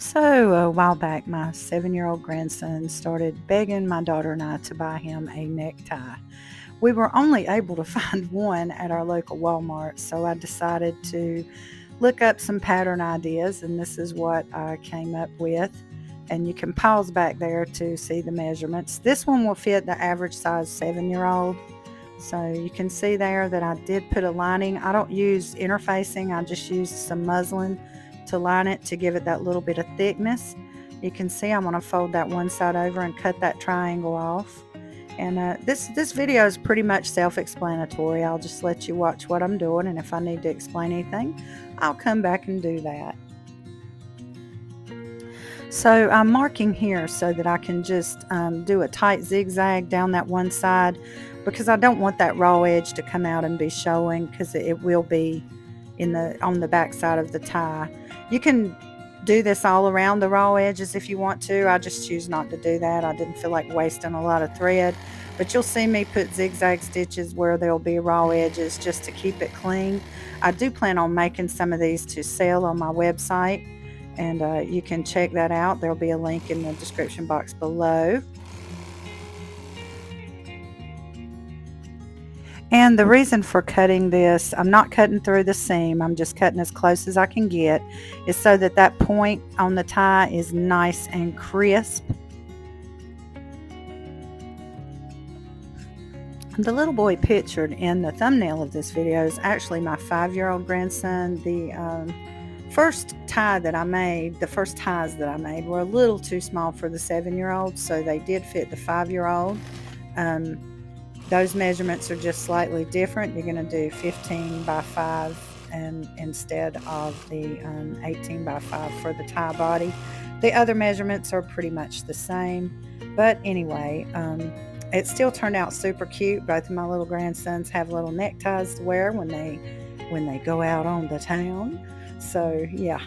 So, a while back, my 7-year-old grandson started begging my daughter and I to buy him a necktie. We were only able to find one at our local Walmart, so I decided to look up some pattern ideas, and this is what I came up with. And you can pause back there to see the measurements. This one will fit the average size 7-year-old. So you can see there that I did put a lining. I don't use interfacing, I just use some muslin to line it to give it that little bit of thickness. You can see I'm going to fold that one side over and cut that triangle off. And this video is pretty much self-explanatory. I'll just let you watch what I'm doing, and if I need to explain anything, I'll come back and do that. So I'm marking here so that I can just do a tight zigzag down that one side, because I don't want that raw edge to come out and be showing, because it will be on the back side of the tie. You can do this all around the raw edges if you want to. I just choose not to do that. I didn't feel like wasting a lot of thread, but you'll see me put zigzag stitches where there'll be raw edges just to keep it clean. I do plan on making some of these to sell on my website, and you can check that out. There'll be a link in the description box below. And the reason for cutting this, I'm not cutting through the seam, I'm just cutting as close as I can get, is so that that point on the tie is nice and crisp. The little boy pictured in the thumbnail of this video is actually my 5-year-old grandson. The first ties that I made were a little too small for the 7-year-old, so they did fit the 5-year-old. Those measurements are just slightly different. You're going to do 15 by 5 and instead of the 18 by 5 for the tie body. The other measurements are pretty much the same, but anyway, it still turned out super cute. Both of my little grandsons have little neckties to wear when they go out on the town. So yeah.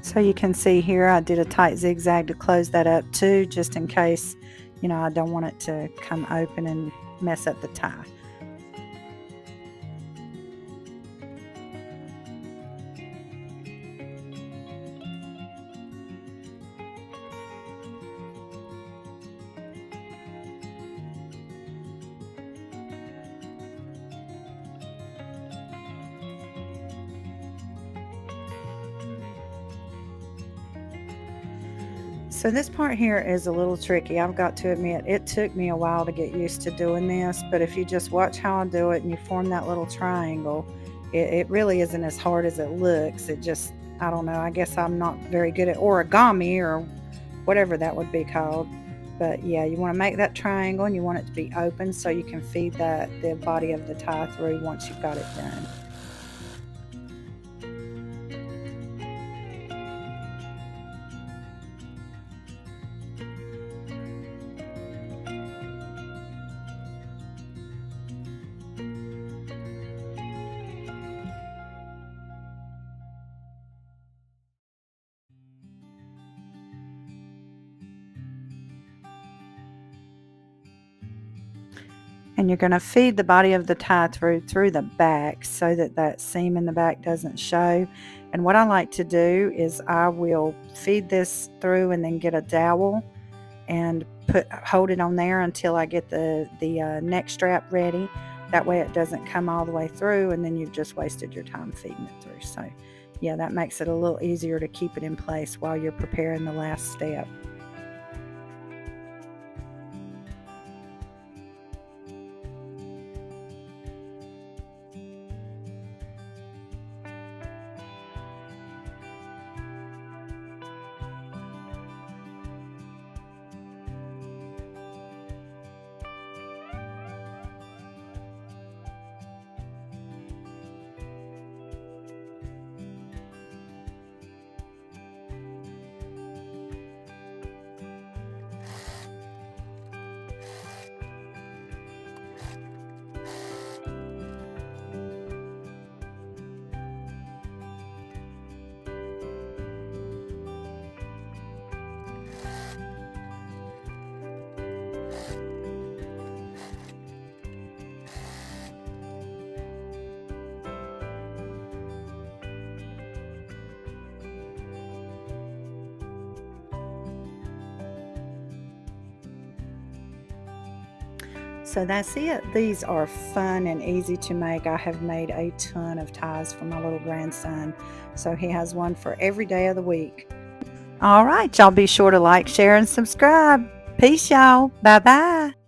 So you can see here I did a tight zigzag to close that up too, just in case, I don't want it to come open and mess up the tie. So this part here is a little tricky. I've got to admit, it took me a while to get used to doing this, but if you just watch how I do it and you form that little triangle, it really isn't as hard as it looks. It just, I don't know, I guess I'm not very good at origami or whatever that would be called. But yeah, you want to make that triangle and you want it to be open so you can feed the body of the tie through once you've got it done. And you're going to feed the body of the tie through the back so that that seam in the back doesn't show. And what I like to do is I will feed this through and then get a dowel and hold it on there until I get the neck strap ready. That way it doesn't come all the way through, and then you've just wasted your time feeding it through. So yeah, that makes it a little easier to keep it in place while you're preparing the last step. So that's it. These are fun and easy to make. I have made a ton of ties for my little grandson, so he has one for every day of the week. All right, y'all be sure to like, share, and subscribe. Peace, y'all. Bye bye.